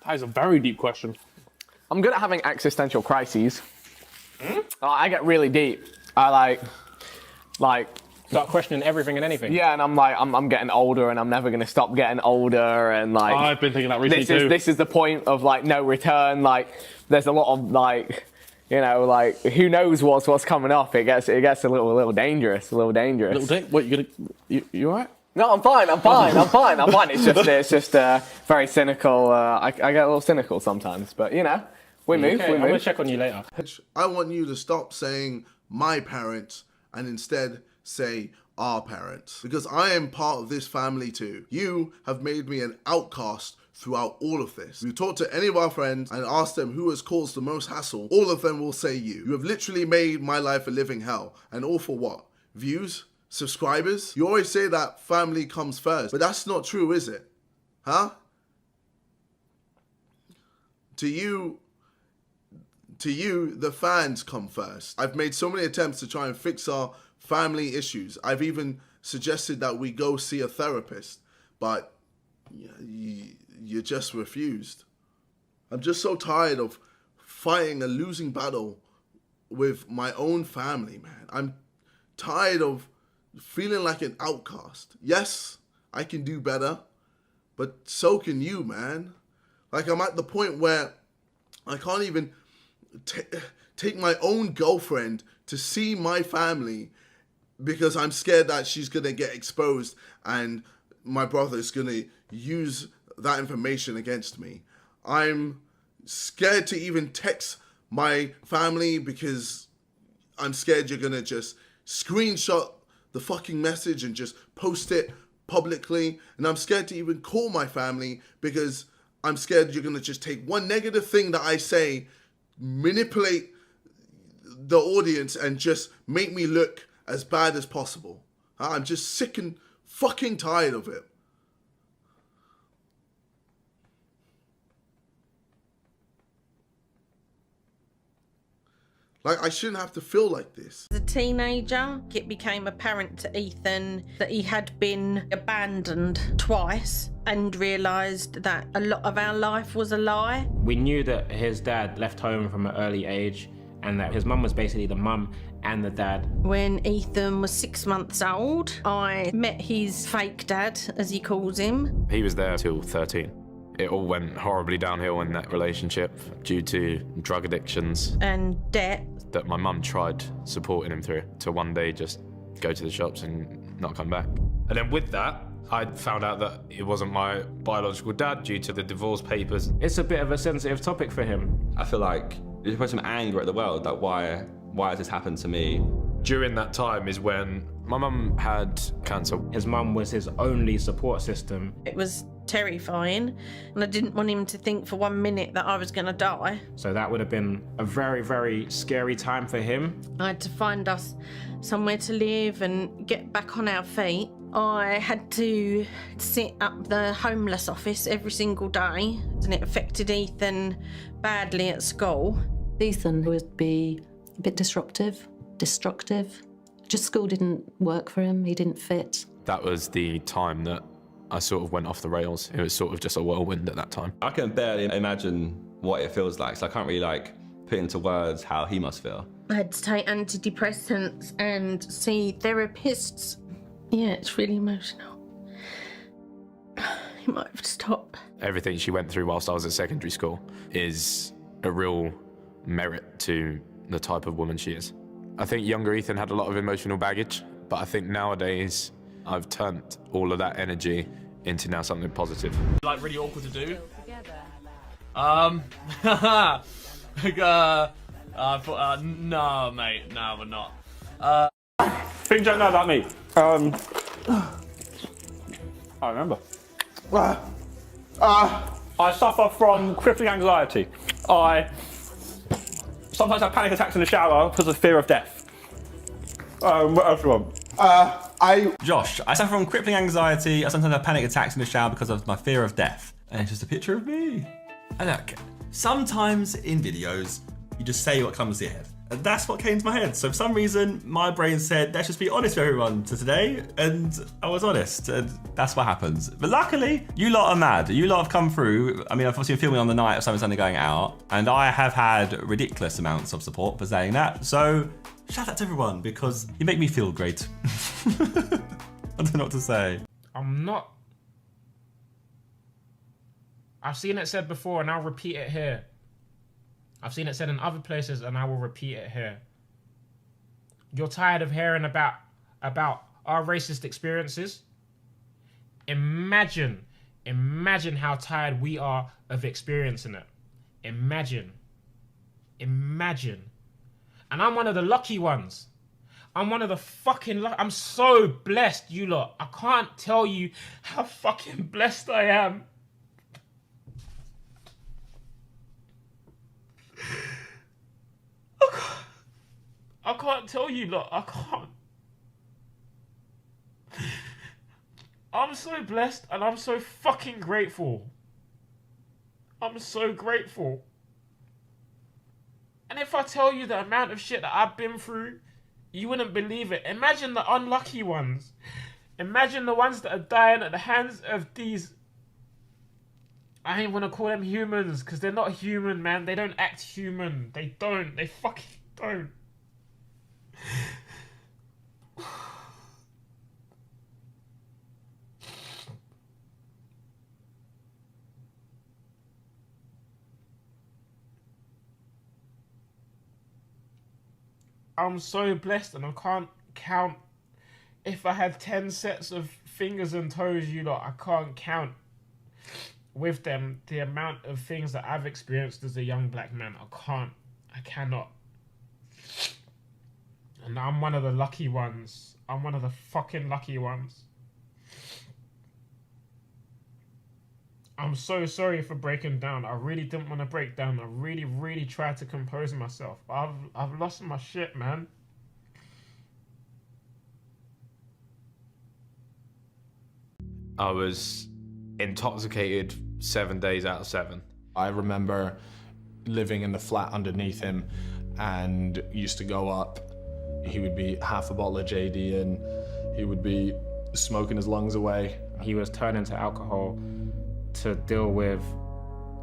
That is a very deep question. I'm good at having existential crises. I get really deep. I like Start questioning everything and anything. yeah, and I'm like, I'm getting older, and I'm never gonna stop getting older, and like I've been thinking that recently too. this is the point of like no return. Like there's a lot of like, you know, like who knows what's coming up. It gets a little dangerous, What, you alright? No, I'm fine. It's just very cynical. I get a little cynical sometimes, but you know, we move. I'm gonna check on you later. I want you to stop saying my parents and instead say our parents, because I am part of this family too. You have made me an outcast throughout all of this. If you talk to any of our friends and ask them who has caused the most hassle, all of them will say you. You have literally made my life a living hell. And all for what? Views? Subscribers? You always say that family comes first, but that's not true, is it? Huh? To you, the fans come first. I've made so many attempts to try and fix our family issues. I've even suggested that we go see a therapist, but you just refused. I'm just so tired of fighting a losing battle with my own family, man. I'm tired of feeling like an outcast. Yes, I can do better, but so can you, man. Like, I'm at the point where I can't even take my own girlfriend to see my family because I'm scared that she's gonna get exposed and my brother's gonna use that information against me. I'm scared to even text my family because I'm scared you're gonna just screenshot the fucking message and just post it publicly. And I'm scared to even call my family because I'm scared you're gonna just take one negative thing that I say, manipulate the audience and just make me look as bad as possible. I'm just sick and fucking tired of it. Like, I shouldn't have to feel like this. As a teenager, it became apparent to Ethan that he had been abandoned twice and realised that a lot of our life was a lie. We knew that his dad left home from an early age and that his mum was basically the mum and the dad. When Ethan was 6 months old, I met his fake dad, as he calls him. He was there till 13. It all went horribly downhill in that relationship due to drug addictions. And debt. That my mum tried supporting him through to one day just go to the shops and not come back. And then with that, I found out that it wasn't my biological dad due to the divorce papers. It's a bit of a sensitive topic for him. I feel like there's supposed some anger at the world, like why has this happened to me? During that time is when my mum had cancer. His mum was his only support system. It was terrifying, and I didn't want him to think for 1 minute that I was going to die. So that would have been a very, very scary time for him. I had to find us somewhere to live and get back on our feet. I had to sit up the homeless office every single day, and it affected Ethan badly at school. Ethan would be a bit disruptive, destructive. Just school didn't work for him, he didn't fit. That was the time that I sort of went off the rails. It was sort of just a whirlwind at that time. I can barely imagine what it feels like, so I can't really like put into words how he must feel. I had to take antidepressants and see therapists. Yeah, it's really emotional. You might have to stop. Everything she went through whilst I was at secondary school is a real merit to the type of woman she is. I think younger Ethan had a lot of emotional baggage, but I think nowadays I've turned all of that energy into now something positive. Like really awkward to do. No, mate, no, we're not. Things you don't know about me. I remember. I suffer from crippling anxiety. I sometimes have panic attacks in the shower because of fear of death. What else do you want? Josh, I suffer from crippling anxiety. I sometimes have panic attacks in the shower because of my fear of death. And it's just a picture of me. And look, sometimes in videos, you just say what comes to your head. And that's what came to my head. So for some reason, my brain said, let's just be honest with everyone to today. And I was honest, and that's what happens. But luckily, you lot are mad. You lot have come through. I mean, I've obviously been filming on the night of Simon Sunday going out, and I have had ridiculous amounts of support for saying that. So shout out to everyone, because you make me feel great. I don't know what to say. I'm not. I've seen it said before, and I'll repeat it here. I've seen it said in other places, and I will repeat it here. You're tired of hearing about our racist experiences? Imagine how tired we are of experiencing it. Imagine. And I'm one of the lucky ones. I'm one of the fucking I'm so blessed, you lot. I can't tell you how fucking blessed I am. I can't tell you, lot. I can't. I'm so blessed and I'm so fucking grateful. I'm so grateful. And if I tell you the amount of shit that I've been through, you wouldn't believe it. Imagine the unlucky ones. Imagine the ones that are dying at the hands of these... I ain't want to call them humans, because they're not human, man. They don't act human. They don't. They fucking don't. I'm so blessed and I can't count. If I had 10 sets of fingers and toes, you lot, I can't count with them the amount of things that I've experienced as a young black man. I cannot. And I'm one of the lucky ones. I'm one of the fucking lucky ones. I'm so sorry for breaking down. I really didn't want to break down. I really tried to compose myself. But I've lost my shit, man. I was intoxicated 7 days out of 7. I remember living in the flat underneath him and used to go up. He would be half a bottle of JD and he would be smoking his lungs away. He was turning to alcohol to deal with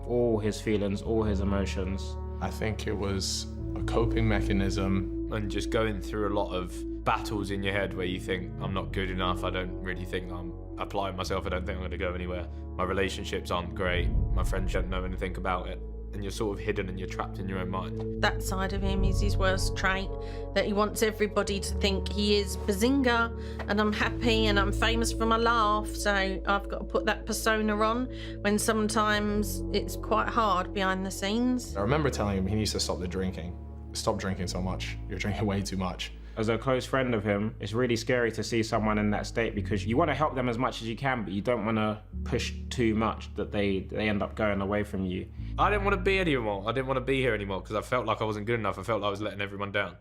all his feelings, all his emotions. I think it was a coping mechanism. And just going through a lot of battles in your head where you think, I'm not good enough, I don't really think I'm applying myself, I don't think I'm going to go anywhere. My relationships aren't great, my friends don't know anything about it. And you're sort of hidden and you're trapped in your own mind. That side of him is his worst trait, that he wants everybody to think he is Bazinga and I'm happy and I'm famous for my laugh, so I've got to put that persona on when sometimes it's quite hard behind the scenes. I remember telling him he needs to stop the drinking. Stop drinking so much. You're drinking way too much. As a close friend of him, it's really scary to see someone in that state because you want to help them as much as you can, but you don't want to push too much that they end up going away from you. I didn't want to be anymore. I didn't want to be here anymore because I felt like I wasn't good enough. I felt like I was letting everyone down.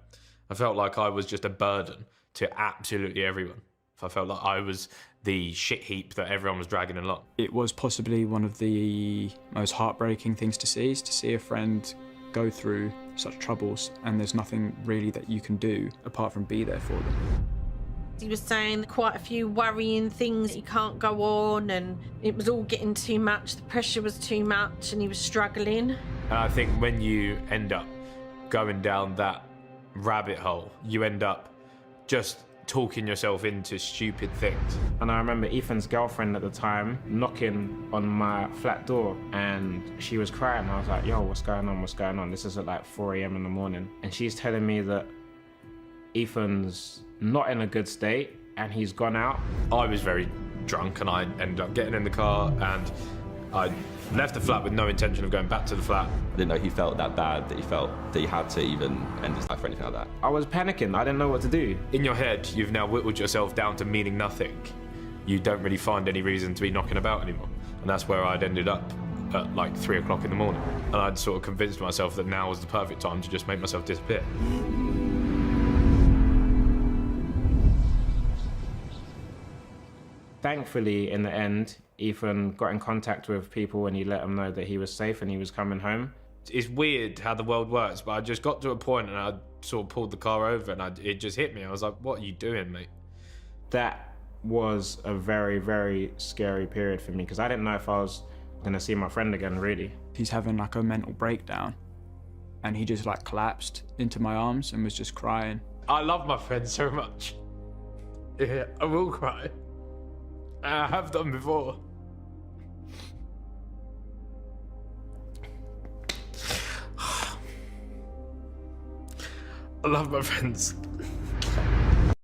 I felt like I was just a burden to absolutely everyone. I felt like I was the shit heap that everyone was dragging along. It was possibly one of the most heartbreaking things to see, is to see a friend go through such troubles and there's nothing really that you can do apart from be there for them. He was saying quite a few worrying things. He can't go on and it was all getting too much. The pressure was too much and he was struggling. And I think when you end up going down that rabbit hole, you end up just talking yourself into stupid things. And I remember Ethan's girlfriend at the time knocking on my flat door and she was crying. I was like, yo, what's going on? What's going on? This is at like 4 a.m. in the morning. And she's telling me that Ethan's not in a good state and he's gone out. I was very drunk and I ended up getting in the car and I left the flat with no intention of going back to the flat. I didn't know he felt that bad, that he felt that he had to even end his life or anything like that. I was panicking. I didn't know what to do. In your head, you've now whittled yourself down to meaning nothing. You don't really find any reason to be knocking about anymore. And that's where I'd ended up at like 3 o'clock in the morning. And I'd sort of convinced myself that now was the perfect time to just make myself disappear. Thankfully, in the end, Ethan got in contact with people and he let them know that he was safe and he was coming home. It's weird how the world works, but I just got to a point and I sort of pulled the car over and it just hit me. I was like, what are you doing, mate? That was a very, very scary period for me because I didn't know if I was going to see my friend again, really. He's having like a mental breakdown and he just like collapsed into my arms and was just crying. I love my friend so much. Yeah, I will cry. And I have done before. I love my friends.